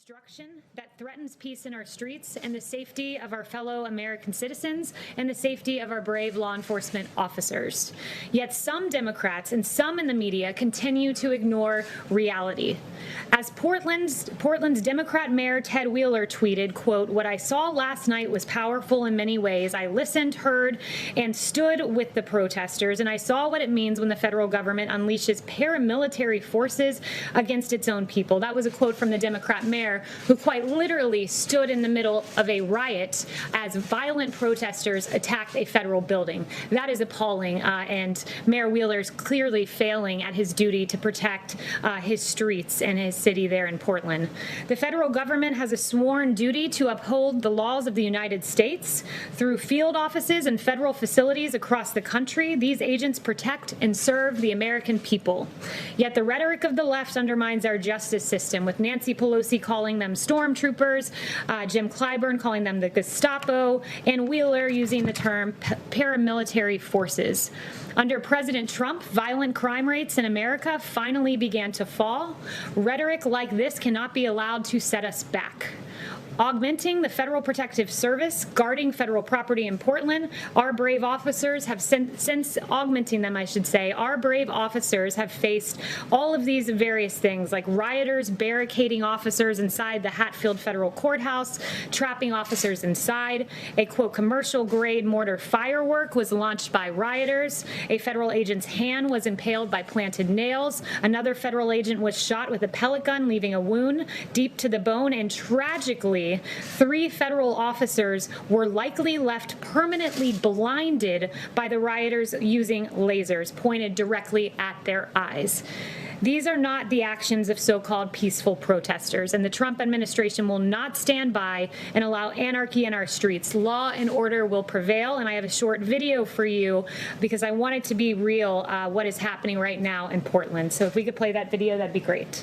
destruction that threatens peace in our streets and the safety of our fellow American citizens and the safety of our brave law enforcement officers. Yet some Democrats and some in the media continue to ignore reality. As Portland's Democrat Mayor Ted Wheeler tweeted, quote, "What I saw last night was powerful in many ways. I listened, heard, and stood with the protesters, and I saw what it means when the federal government unleashes paramilitary forces against its own people." That was a quote from the Democrat mayor, who quite literally stood in the middle of a riot as violent protesters attacked a federal building. That is appalling, and Mayor Wheeler's clearly failing at his duty to protect his streets and his city there in Portland. The federal government has a sworn duty to uphold the laws of the United States. Through field offices and federal facilities across the country, these agents protect and serve the American people. Yet the rhetoric of the left undermines our justice system, with Nancy Pelosi calling them stormtroopers, Jim Clyburn calling them the Gestapo, and Wheeler using the term paramilitary forces. Under President Trump, violent crime rates in America finally began to fall. Rhetoric like this cannot be allowed to set us back. Augmenting the Federal Protective Service, guarding federal property in Portland, our brave officers have since augmenting them, I should say, our brave officers have faced all of these various things, like rioters barricading officers inside the Hatfield Federal Courthouse, trapping officers inside. A, quote, commercial-grade mortar firework was launched by rioters. A federal agent's hand was impaled by planted nails. Another federal agent was shot with a pellet gun, leaving a wound deep to the bone, and tragically, 3 federal officers were likely left permanently blinded by the rioters using lasers pointed directly at their eyes. These are not the actions of so-called peaceful protesters, and the Trump administration will not stand by and allow anarchy in our streets. Law and order will prevail, and I have a short video for you because I want it to be real, what is happening right now in Portland. So if we could play that video, that'd be great.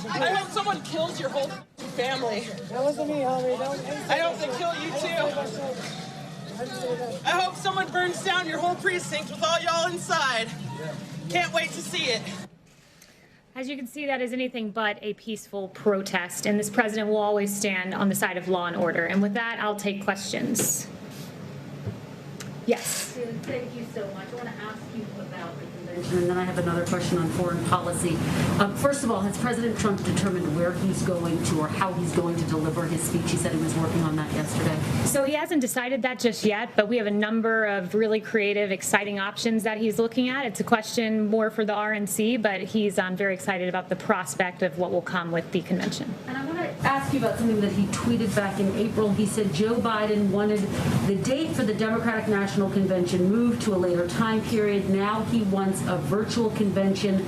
I hope someone kills your whole family. That wasn't me, Holly. I hope they kill you too. I hope someone burns down your whole precinct with all y'all inside. Can't wait to see it. As you can see, that is anything but a peaceful protest, and this president will always stand on the side of law and order. And with that, I'll take questions. Yes. Thank you so much. I want to ask you about the convention, and then I have another question on foreign policy. First of all, has President Trump determined where he's going to or how he's going to deliver his speech? He said he was working on that yesterday. So he hasn't decided that just yet, but we have a number of really creative, exciting options that he's looking at. It's a question more for the RNC, but he's very excited about the prospect of what will come with the convention. And I want to ask you about something that he tweeted back in April. He said Joe Biden wanted the date for the Democratic National Convention moved to a later time period. Now he wants a virtual convention,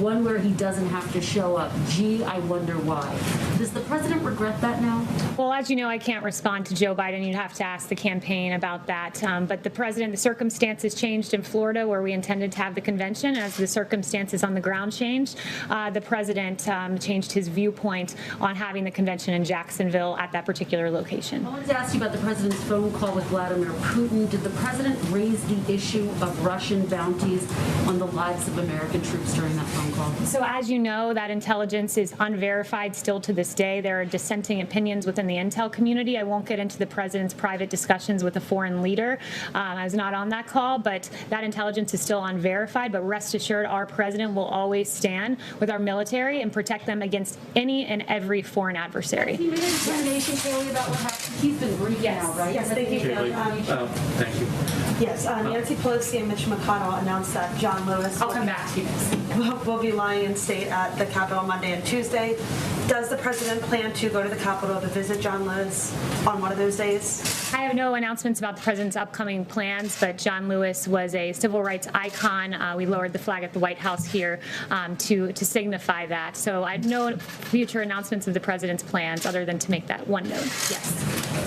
one where he doesn't have to show up. Gee, I wonder why. Does the president regret that now? Well, as you know, I can't respond to Joe Biden. You'd have to ask the campaign about that. But the circumstances changed in Florida where we intended to have the convention. As the circumstances on the ground changed, the president changed his viewpoint on having the convention in Jacksonville at that particular location. I wanted to ask you about the president's phone call with Vladimir Putin. Did the president raise the issue of Russian bounties on the lives of American troops during that phone call? So as you know, that intelligence is unverified still to this day. There are dissenting opinions within the intel community. I won't get into the president's private discussions with a foreign leader. I was not on that call, but that intelligence is still unverified. But rest assured, our president will always stand with our military and protect them against any and every foreign adversary. He made a determination, Kayleigh, about what happened. He's been briefed now, right? Yes, thank you. Thank you. Yes, Nancy Pelosi and Mitch McConnell announced that John Lewis I'll come back to you next. will be lying in state at the Capitol Monday and Tuesday. Does the president plan to go to the Capitol to visit John Lewis on one of those days? I have no announcements about the president's upcoming plans, but John Lewis was a civil rights icon. We lowered the flag at the White House here to signify that. So I have no future announcements of the president's plans other than to make that one note. Yes.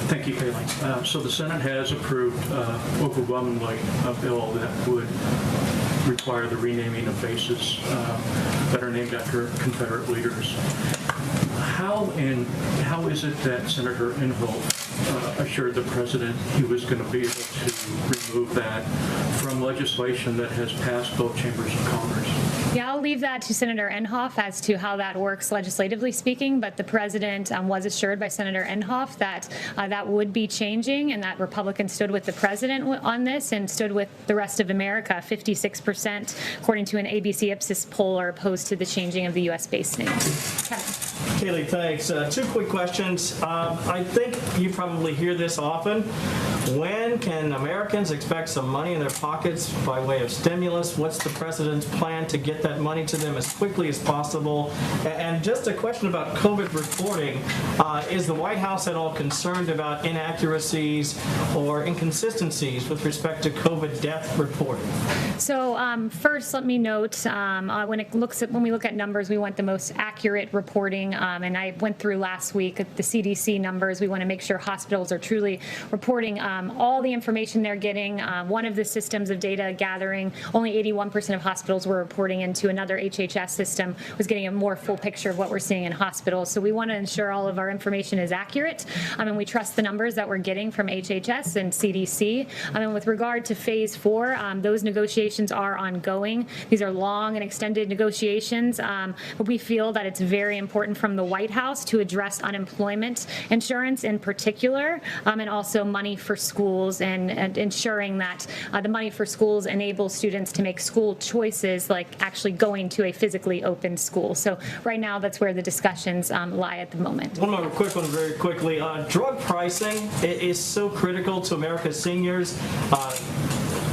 Thank you, Kayleigh. So the Senate has approved overwhelmingly a bill that would require the renaming of bases that are named after Confederate leaders. How is it that Senator Inhofe assured the president he was going to be able to remove that from legislation that has passed both chambers of Congress? Yeah, I'll leave that to Senator Inhofe as to how that works legislatively speaking, but the president was assured by Senator Inhofe that that would be changing and that Republicans stood with the president on this and stood with the rest of America. 56%, according to an ABC Ipsos poll, are opposed to the changing of the U.S. base name. Kevin. Kayleigh, thanks. Two quick questions. I think you probably hear this often. When can Americans expect some money in their pockets by way of stimulus? What's the president's plan to get that money to them as quickly as possible? And just a question about COVID reporting. Is the White House at all concerned about inaccuracies or inconsistencies with respect to COVID death reporting? So first, let me note, when we look at numbers, we want the most accurate reporting. And I went through last week the CDC numbers. We want to make sure hospitals are truly reporting all the information they're getting. One of the systems of data gathering, only 81% of hospitals were reporting into. Another HHS system was getting a more full picture of what we're seeing in hospitals. So we want to ensure all of our information is accurate. And we trust the numbers that we're getting from HHS and CDC. And with regard to phase 4, those negotiations are ongoing. These are long and extended negotiations, but we feel that it's very important from the White House to address unemployment insurance in particular, and also money for schools and ensuring that the money for schools enables students to make school choices like actually going to a physically open school. So right now that's where the discussions lie at the moment. One more quick one very quickly. Drug pricing is so critical to America's seniors.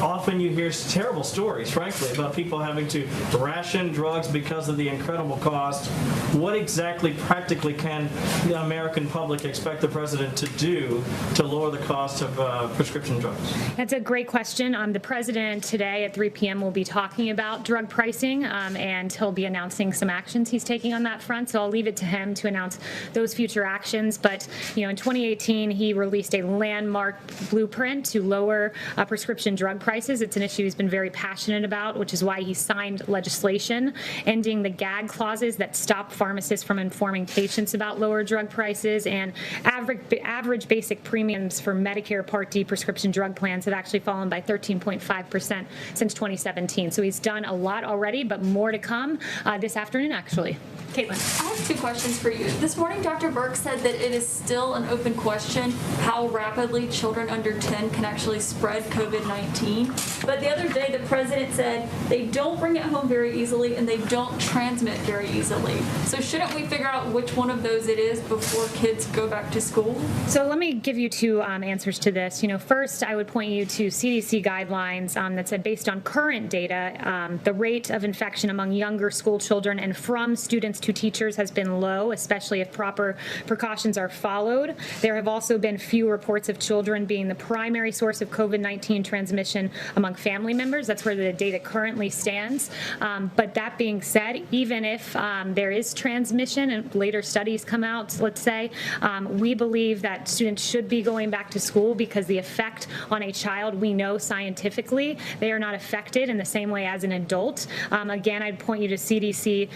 Often you hear terrible stories, frankly, about people having to ration drugs because of the incredible cost. What exactly practically can the American public expect the president to do to lower the cost of prescription drugs? That's a great question. The president today at 3 p.m. will be talking about drug pricing, and he'll be announcing some actions he's taking on that front. So I'll leave it to him to announce those future actions. But in 2018, he released a landmark blueprint to lower prescription drug prices. It's an issue he's been very passionate about, which is why he signed legislation ending the gag clauses that stop pharmacists from informing patients about lower drug prices, and average basic premiums for Medicare Part D prescription drug plans have actually fallen by 13.5% since 2017. So he's done a lot already, but more to come this afternoon, actually. Caitlin. I have two questions for you. This morning, Dr. Burke said that it is still an open question how rapidly children under 10 can actually spread COVID-19. But the other day, the president said they don't bring it home very easily and they don't transmit very easily. So shouldn't we figure out which one of those it is before kids go back to school? So let me give you two answers to this. First, I would point you to CDC guidelines that said based on current data, the rate of infection among younger school children and from students to teachers has been low, especially if proper precautions are followed. There have also been few reports of children being the primary source of COVID-19 transmission among family members. That's where the data currently stands. But that being said, even if there is transmission and later studies come out, let's say, we believe that students should be going back to school because the effect on a child, we know scientifically, they are not affected in the same way as an adult. Again, I'd point you to CDC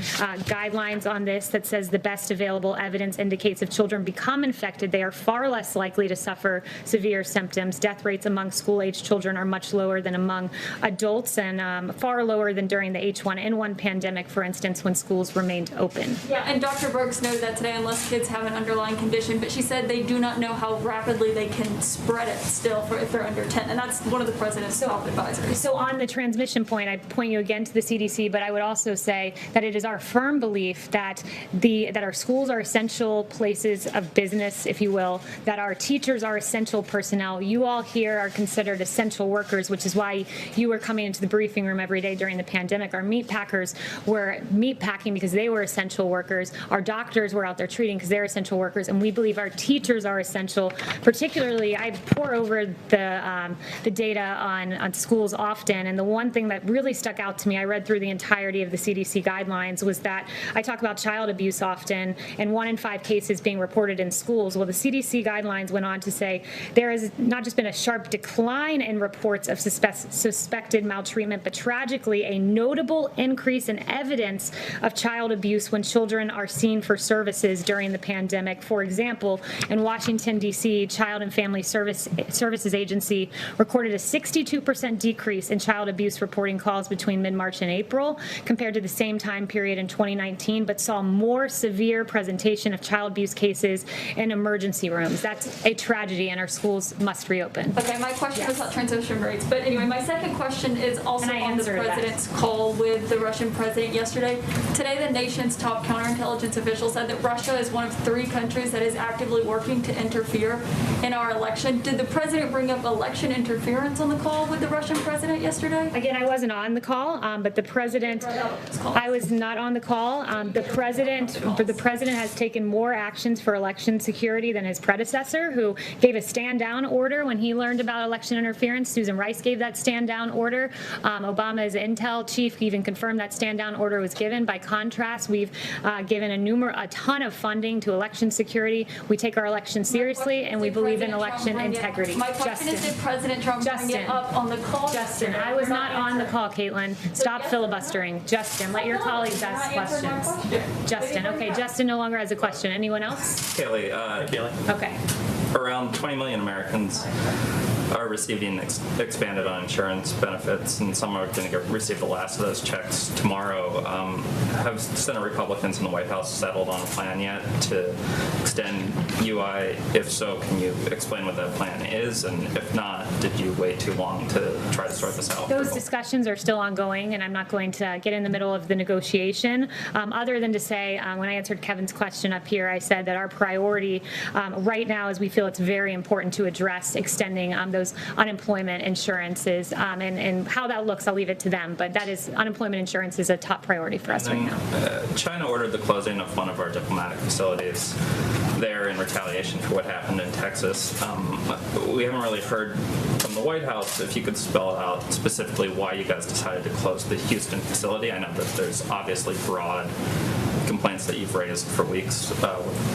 guidelines on this that says the best available evidence indicates if children become infected, they are far less likely to suffer severe symptoms. Death rates among school-age children are much lower than among adults and far lower than during the H1N1 pandemic, for instance, when schools remained open. Yeah, and Dr. Burks noted that today unless kids have an underlying condition, but she said they do not know how rapidly they can spread it still if they're under 10, and that's one of the president's top advisors. So on the transmission point, I point you again to the CDC, but I would also say that it is our firm belief that our schools are essential places of business, if you will, that our teachers are essential personnel. You all here are considered essential workers packers, which is why you were coming into the briefing room every day during the pandemic. Our meat packers were meat packing because they were essential workers. Our doctors were out there treating because they're essential workers, and we believe our teachers are essential. Particularly, I pour over the data on schools often, and the one thing that really stuck out to me, I read through the entirety of the CDC guidelines, was that I talk about child abuse often, and 1 in 5 cases being reported in schools. Well, the CDC guidelines went on to say there has not just been a sharp decline in reports of suspected maltreatment, but tragically a notable increase in evidence of child abuse when children are seen for services during the pandemic. For example, in Washington, D.C., Child and Family Services Agency recorded a 62% decrease in child abuse reporting calls between mid-March and April compared to the same time period in 2019, but saw more severe presentation of child abuse cases in emergency rooms. That's a tragedy, and our schools must reopen. Okay, my question was about transition rates, but anyway, my second question is also on the president's call with the Russian president yesterday. Today, the nation's top counterintelligence official said that Russia is one of 3 countries that is actively working to interfere in our election. Did the president bring up election interference on the call with the Russian president yesterday? Again, I wasn't on the call, but the president, I was not on the call. The president has taken more actions for election security than his predecessor, who gave a stand-down order when he learned about election interference. Susan Rice gave that stand-down order. Obama's intel chief even confirmed that stand-down order was given. By contrast, we've given a ton of funding to election security. We take our election seriously, and we believe in election integrity. My question is, did President Trump bring it up on the call? Justin, I was not on the call, Caitlin. Stop filibustering. Justin, let your colleagues ask questions. Justin, okay, Justin no longer has a question. Anyone else? Kayleigh, Okay. around 20 million Americans are receiving expanded uninsurance benefits, and some are going to receive the last of those checks tomorrow. Have Senate Republicans in the White House settled on a plan yet to extend UI? If so, can you explain what that plan is? And if not, did you wait too long to try to sort this out? Those discussions are still ongoing, and I'm not going to get in the middle of the negotiation, other than to say, when I answered Kevin's question up here, I said that our priority right now is we feel it's very important to address extending those unemployment insurances, and how that looks, I'll leave it to them, but that is, unemployment insurance is a top priority for us right now. China ordered the closing of one of our diplomatic facilities there in retaliation for what happened in Texas. We haven't really heard from the White House. If you could spell out specifically why you guys decided to close the Houston facility. I know that there's obviously broad complaints that you've raised for weeks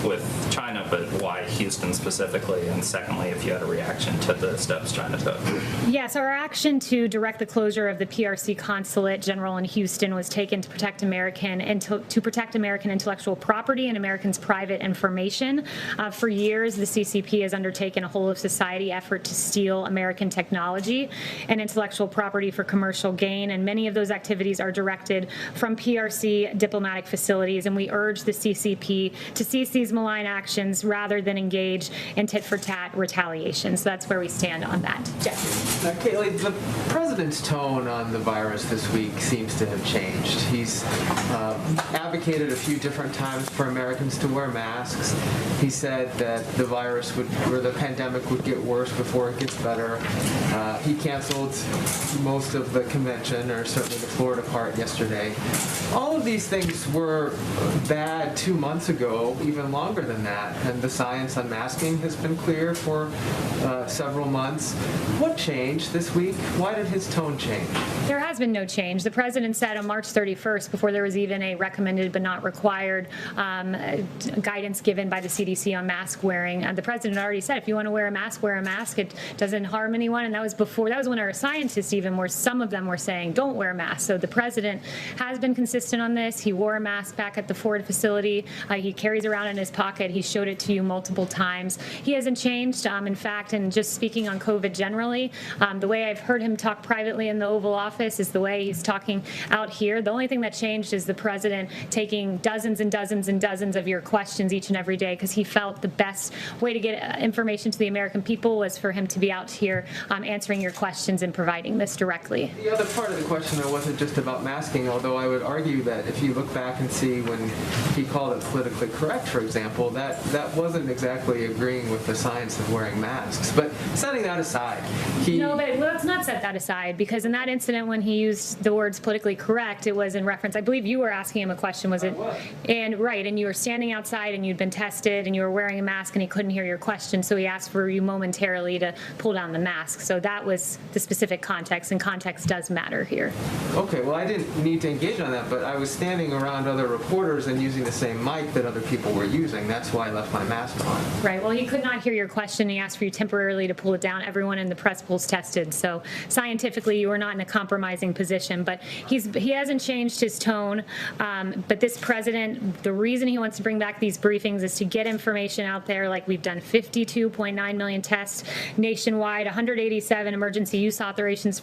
with China, but why Houston specifically? And secondly, if you had a reaction to the steps China took. Yes, our action to direct the closure of the PRC Consulate General in Houston was taken to protect American intellectual property and Americans' private information. For years, the CCP has undertaken a whole of society effort to steal American technology and intellectual property for commercial gain, and many of those activities are directed from PRC diplomatic facilities, and we urge the CCP to cease these malign actions rather than engage in tit-for-tat retaliation. So that's where we stand on that. Jeff. Now, Kayleigh, the president's tone on the virus this week seems to have changed. He's advocated a few different times for Americans to wear masks. He said that the virus the pandemic would get worse before it gets better. He canceled most of the convention, or certainly the Florida part, yesterday. All of these things were bad 2 months ago, even longer than that, and the science on masking has been clear for several months. What changed this week? Why did his tone change? There has been no change. The president said on March 31st, before there was even a recommended but not required guidance given by the CDC on mask wearing, the president already said, if you want to wear a mask, wear a mask. It doesn't harm anyone. And that was when our scientists some of them were saying, don't wear masks. So the president has been consistent on this. He wore a mask back at the Ford facility. He carries around in his pocket. He showed it to you multiple times. He hasn't changed. In fact, and just speaking on COVID generally, the way I've heard him talk privately in the Oval Office is the way he's talking out here. The only thing that changed is the president taking dozens and dozens and dozens of your questions each and every day, because he felt the best way to get information to the American people was for him to be out here answering your questions and providing this directly. The other part of the question, though, wasn't just about masking, although I would argue that if you look back and see when he called it politically correct, for example, that wasn't exactly agreeing with the science of wearing masks. But setting that aside, No, but let's not set that aside, because in that incident when he used the words politically correct, it was in reference, I believe you were asking him a question, was it? And right, and you were standing outside and you'd been tested and you were wearing a mask and he couldn't hear your question, so he asked for you momentarily to pull down the mask. So that was the specific context, and context does matter here. Okay, well, I didn't need to engage on that, but I was standing around other reporters and using the same mic that other people were using. That's why I left my mask on. Right, well, he could not hear your question. He asked for you temporarily to pull it down. Everyone in the press pool's tested, so scientifically you are not in a compromising position, but he hasn't changed his tone. But this president, the reason he wants to bring back these briefings is to get information out there. Like, we've done 52.9 million tests nationwide, 187 emergency use authorizations,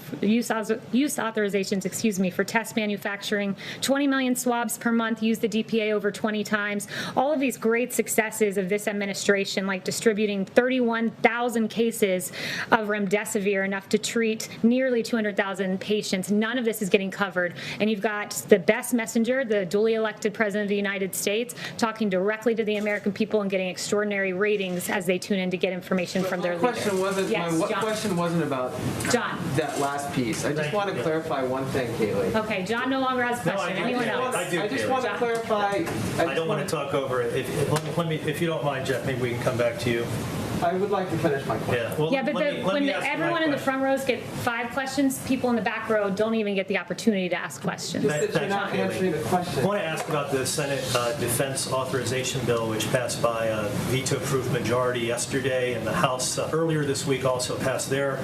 for test manufacturing, 20 million swabs per month, use the DPA over 20 times. All of these great successes of this administration, like distributing 31,000 cases of remdesivir, enough to treat nearly 200,000 patients. None of this is getting covered. And you've got the best messenger, the duly elected president of the United States, talking directly to the American people and getting extraordinary ratings as they tune in to get information from their leader. My question wasn't about John. that last piece. I just want to clarify one thing, Kayleigh. Okay, John no longer has a question. Anyone else? I just want to clarify. I don't want to talk over it. If you don't mind, Jeff, maybe we can come back to you. I would like to finish my question. Yeah, well, Yeah, but let me ask everyone my in the question. front rows get 5 questions. People in the back row don't even get the opportunity to ask questions. Just that you're not answering the question. I want to ask about the Senate Defense Authorization Bill, which passed by a veto-proof majority yesterday, and the House earlier this week also passed their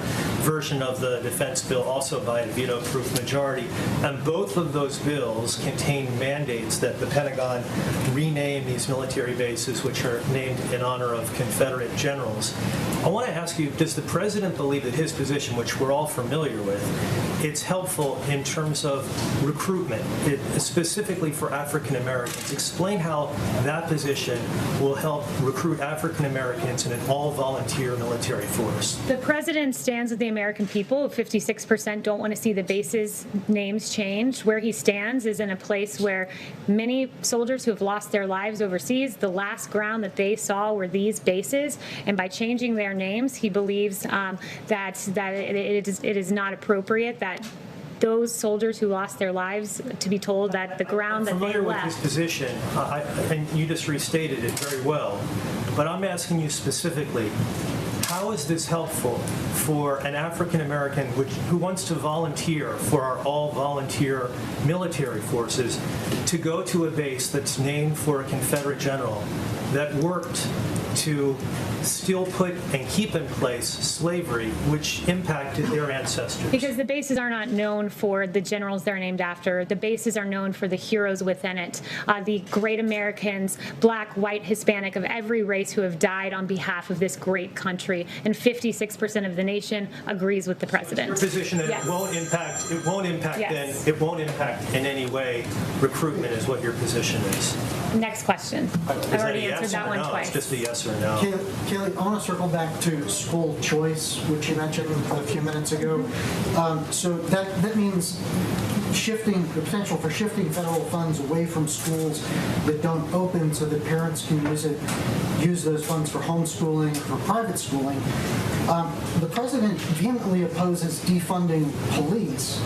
version of the defense bill, also by a veto-proof majority. And both of those bills contain mandates that the Pentagon rename these military bases, which are named in honor of Confederate generals. I want to ask you, does the president believe that his position, which we're all familiar with, it's helpful in terms of recruitment, specifically for African Americans? Explain how that position will help recruit African Americans in an all-volunteer military force. The president stands with the American people. 56% don't want to see the bases' names changed. Where he stands is in a place where many soldiers who have lost their lives overseas, the last ground that they saw were these bases, and by changing their names, he believes that it is not appropriate that those soldiers who lost their lives to be told that the ground that they familiar with left. his position, and you just restated it very well, but I'm asking you specifically, how is this helpful for an African American who wants to volunteer for our all-volunteer military forces to go to a base that's named for a Confederate general that worked to still put and keep in place slavery, which impacted their ancestors? Because the bases are not known for the generals they're named after. The bases are known for the heroes within it, the great Americans, black, white, Hispanic, of every race who have died on behalf of this great country. And 56% of the nation agrees with the president. Your position that Yes. it won't impact Yes. then, it won't impact in any way recruitment is what your position is. Next question. Is I've that a already yes answered that or one no? twice. It's just a yes or no. Kayleigh, I want to circle back to school choice, which you mentioned a few minutes ago. So that means the potential for shifting federal funds away from schools that don't open so that parents can use those funds for homeschooling, for private schooling. The president vehemently opposes defunding police.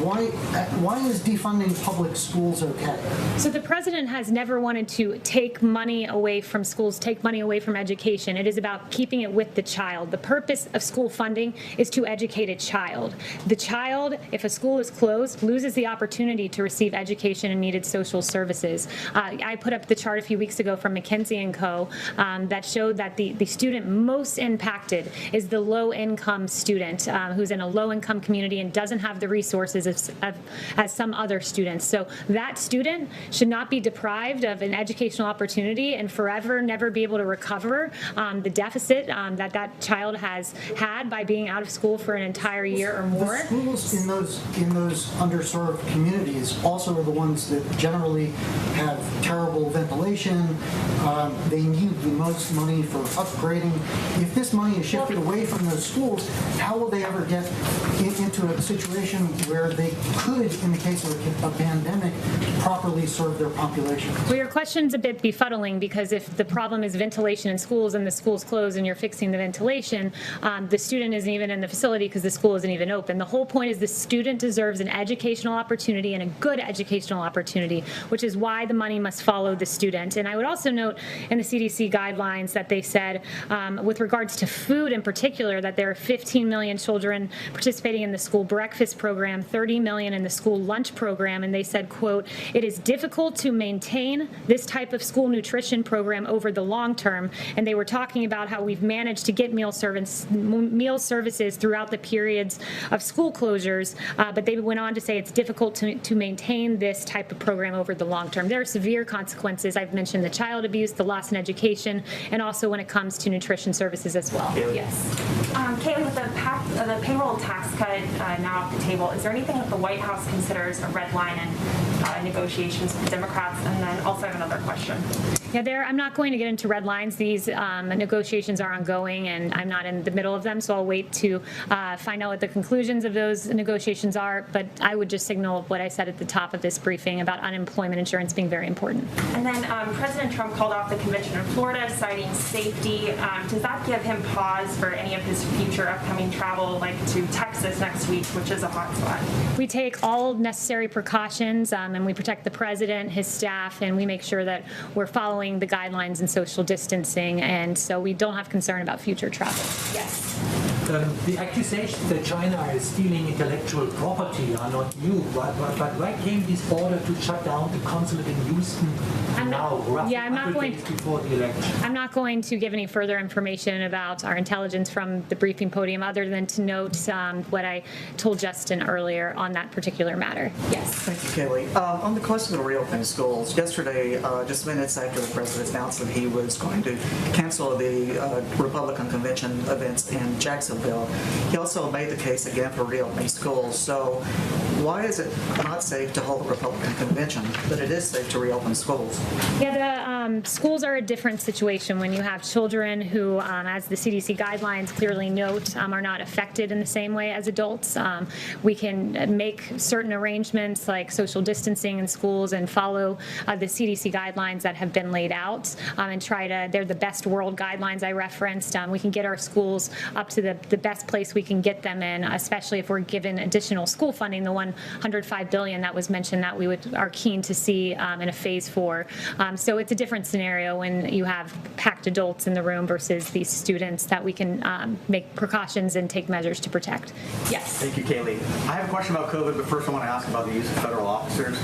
Why is defunding public schools okay? So the president has never wanted to take money away from schools, take money away from education. It is about keeping it with the child. The purpose of school funding is to educate a child. The child, if a school is closed, loses the opportunity to receive education and needed social services. I put up the chart a few weeks ago from McKinsey & Co. That showed that the student most impacted is the low-income student who's in a low-income community and doesn't have the resources as some other students. So that student should not be deprived of an educational opportunity and forever never be able to recover the deficit that child has had by being out of school for an entire year or more. The schools in those underserved communities also are the ones that generally have terrible ventilation. They need the most money for upgrading. If this money is shifted away from those schools, how will they ever get into a situation where they could, in the case of a pandemic, properly serve their population? Well, your question's a bit befuddling, because if the problem is ventilation in schools and the school's closed and you're fixing the ventilation, the student isn't even in the facility because the school isn't even open. The whole point is the student deserves an educational opportunity, and a good educational opportunity, which is why the money must follow the student. And I would also note in the CDC guidelines that they said, with regards to food in particular, that there are 15 million children participating in the school breakfast program, 30 million in the school lunch program, and they said, quote, "It is difficult to maintain this type of school nutrition program over the long term." And they were talking about how we've managed to get meal services throughout the periods of school closures, but they went on to say it's difficult to maintain this type of program over the long term. There are severe consequences. I've mentioned the child abuse, the loss in education, and also when it comes to nutrition services as well. Yes. Kayleigh, with the payroll tax cut now off the table, is there anything that the White House considers a red line in negotiations with Democrats? And then also I have another question. Yeah, I'm not going to get into red lines. These negotiations are ongoing, and I'm not in the middle of them, so I'll wait to find out what the conclusions of those negotiations are. But I would just signal what I said at the top of this briefing about unemployment insurance being very important. And then President Trump called off the convention in Florida, citing safety. Does that give him pause for any of his future upcoming travel, like to Texas next week, which is a hot spot? We take all necessary precautions, and we protect the president, his staff, and we make sure that we're following the guidelines and social distancing, and so we don't have concern about future travel. Yes. The accusations that China is stealing intellectual property are not new, but why came this order to shut down the consulate in Houston now, roughly 100 days before the election? I'm not going to give any further information about our intelligence from the briefing podium, other than to note what I told Justin earlier on that particular matter. Yes. Thank you, Kayleigh. On the question of reopening schools, yesterday, just minutes after the president announced that he was going to cancel the Republican convention events in Jacksonville, he also made the case again for reopening schools. So why is it not safe to hold a Republican convention, but it is safe to reopen schools? Yeah, the schools are a different situation when you have children who, as the CDC guidelines clearly note, are not affected in the same way as adults. We can make certain arrangements like social distancing in schools and follow the CDC guidelines that have been laid out, and they're the best world guidelines I referenced. We can get our schools up to the best place we can get them in, especially if we're given additional school funding, the $105 billion that was mentioned that we are keen to see in a phase 4. So it's a different scenario when you have packed adults in the room versus these students that we can make precautions and take measures to protect. Yes. Thank you, Kayleigh. I have a question about COVID, but first I want to ask about the use of federal officers.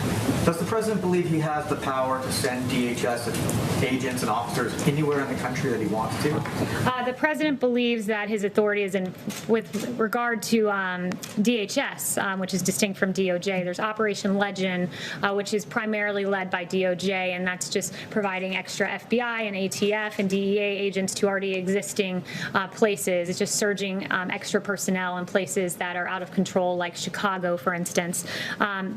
Does the president believe he has the power to send DHS agents and officers anywhere in the country that he wants to? The president believes that his authority is with regard to DHS, which is distinct from DOJ. There's Operation Legend, which is primarily led by DOJ, and that's just providing extra FBI and ATF and DEA agents to already existing places. It's just surging extra personnel in places that are out of control, like Chicago, for instance.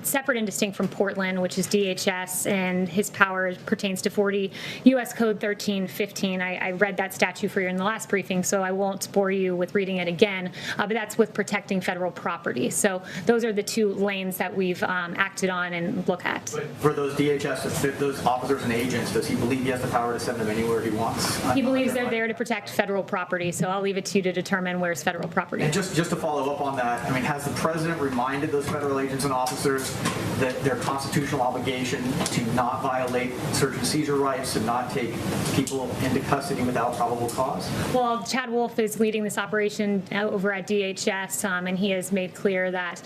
Separate and distinct from Portland, which is DHS, and his power pertains to 40 U.S. Code 1315. I read that statute for you in the last briefing, so I won't bore you with reading it again, but that's with protecting federal property. So those are the two lanes that we've acted on and look at. For those DHS, those officers and agents, does he believe he has the power to send them anywhere he wants? He believes they're there to protect federal property, so I'll leave it to you to determine where's federal property. And just to follow up on that, I mean, has the president reminded those federal agents and officers that their constitutional obligation to not violate search and seizure rights, to not take people into custody without probable cause? Well, Chad Wolf is leading this operation over at DHS, and he has made clear that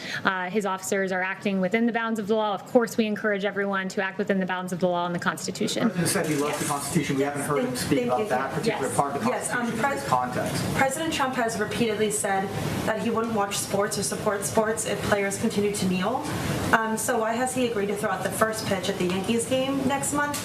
his officers are acting within the bounds of the law. Of course, we encourage everyone to act within the bounds of the law and the Constitution. The president said he loves the Constitution. We haven't heard him speak about that particular part of the Constitution in this context. President Trump has repeatedly said that he wouldn't watch sports or support sports if players continue to kneel. So why has he agreed to throw out the first pitch at the Yankees game next month,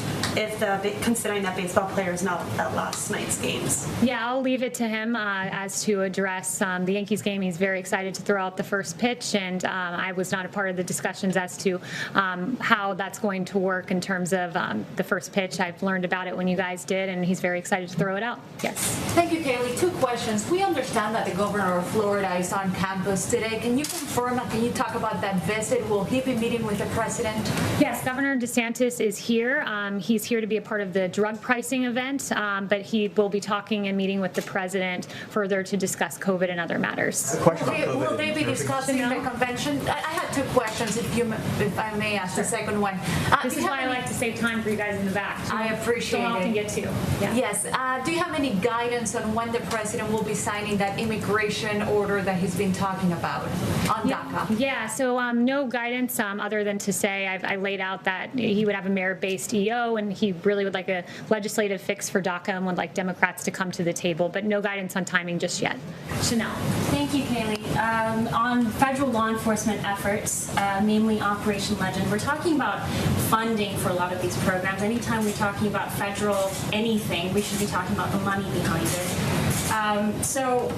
considering that baseball players not at last night's games? Yeah, I'll leave it to him as to address the Yankees game. He's very excited to throw out the first pitch, and I was not a part of the discussions as to how that's going to work in terms of the first pitch. pitch. I've learned about it when you guys did, and he's very excited to throw it out. Yes. Thank you, Kayleigh. 2 questions. We understand that the governor of Florida is on campus today. Can you confirm and can you talk about that visit? Will he be meeting with the president? Yes, Governor DeSantis is here. He's here to be a part of the drug pricing event, but he will be talking and meeting with the president further to discuss COVID and other matters. Okay, will they be discussing the convention? I had 2 questions, if I may ask the second one. This is why I like to save time for you guys in the back. I appreciate it. So often get to. Yeah. Yes. Do you have any guidance on when the president will be signing that immigration order that he's been talking about on DACA? Yeah, so no guidance other than to say I laid out that he would have a merit-based EO and he really would like a legislative fix for DACA and would like Democrats to come to the table, but no guidance on timing just yet. Chanel. Thank you, Kayleigh. On federal law enforcement efforts, namely Operation Legend, we're talking about funding for a lot of these programs. Anytime we're talking about federal anything, we should be talking about the money behind it. So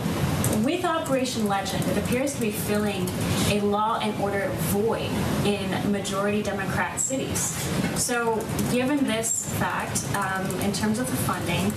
with Operation Legend, it appears to be filling a law and order void in majority Democrat cities. So given this fact, in terms of the funding,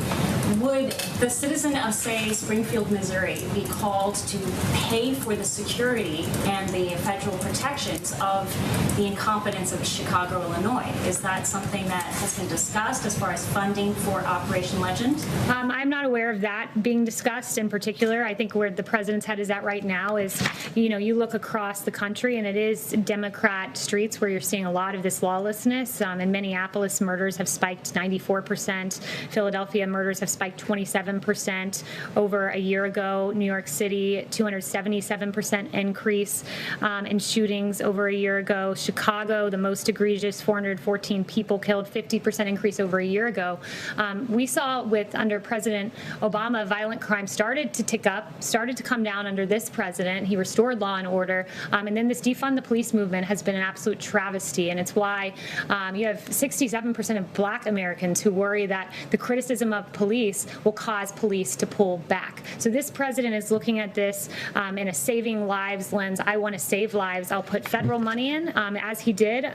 would the citizen of, say, Springfield, Missouri be called to pay for the security and the federal protections of the incompetence of Chicago, Illinois? Is that something that has been discussed as far as funding for Operation Legend? I'm not aware of that being discussed in particular. I think where the president's head is at right now is, you look across the country and it is Democrat streets where you're seeing a lot of this lawlessness. In Minneapolis, murders have spiked 94%. Philadelphia, murders have spiked 27% over a year ago. New York City, 277% increase in shootings over a year ago. Chicago, the most egregious, 414 people killed, 50% increase over a year ago. We saw under President Obama, violent crime started to tick up, started to come down under this president. He restored law and order. And then this defund the police movement has been an absolute travesty. And it's why you have 67% of Black Americans who worry that the criticism of police will cause police to pull back. So this president is looking at this in a saving lives lens. I want to save lives. I'll put federal money in, as he did.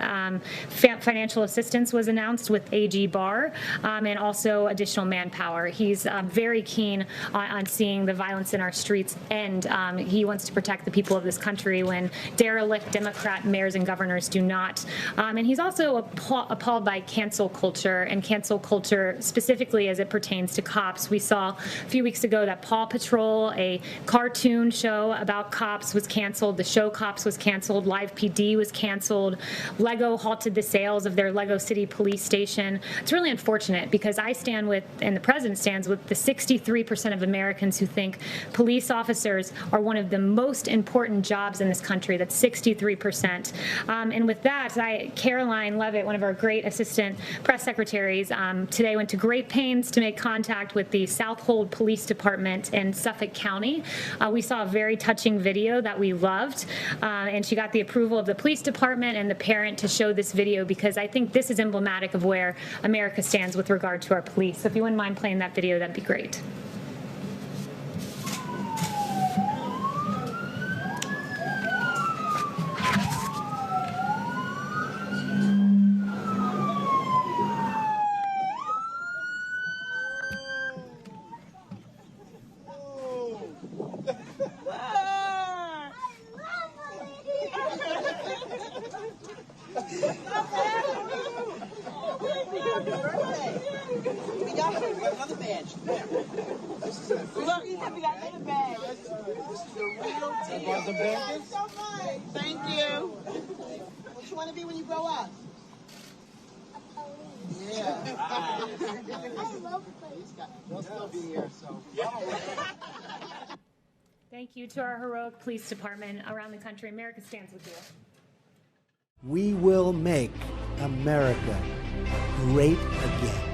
Financial assistance was announced with AG Barr, and also additional manpower. He's very keen on seeing the violence in our streets end. He wants to protect the people of this country when derelict Democrat mayors and governors do not. And he's also appalled by cancel culture, and cancel culture specifically as it pertains to cops. We saw a few weeks ago that Paw Patrol, a cartoon show about cops, was canceled. The show Cops was canceled. Live PD was canceled. Lego halted the sales of their Lego City police station. It's really unfortunate because I stand with, and the president stands with, the 63% of Americans who think police officers are one of the most important jobs in this country. That's 63%. And with that, Caroline Levitt, one of our great assistant press secretaries, today went to great pains to make contact with the Southold Police Department in Suffolk County. We saw a very touching video that we loved, and she got the approval of the police department and the parent to show this video because I think this is emblematic of where America stands with regard to our police. So if you wouldn't mind playing that video, that'd be great. Another badge. Look, we got another badge. This is the real deal. Thank you. What you want to be when you grow up? Yeah. I love police. We'll still be here, so. Thank you to our heroic police department around the country. America stands with you. We will make America great again.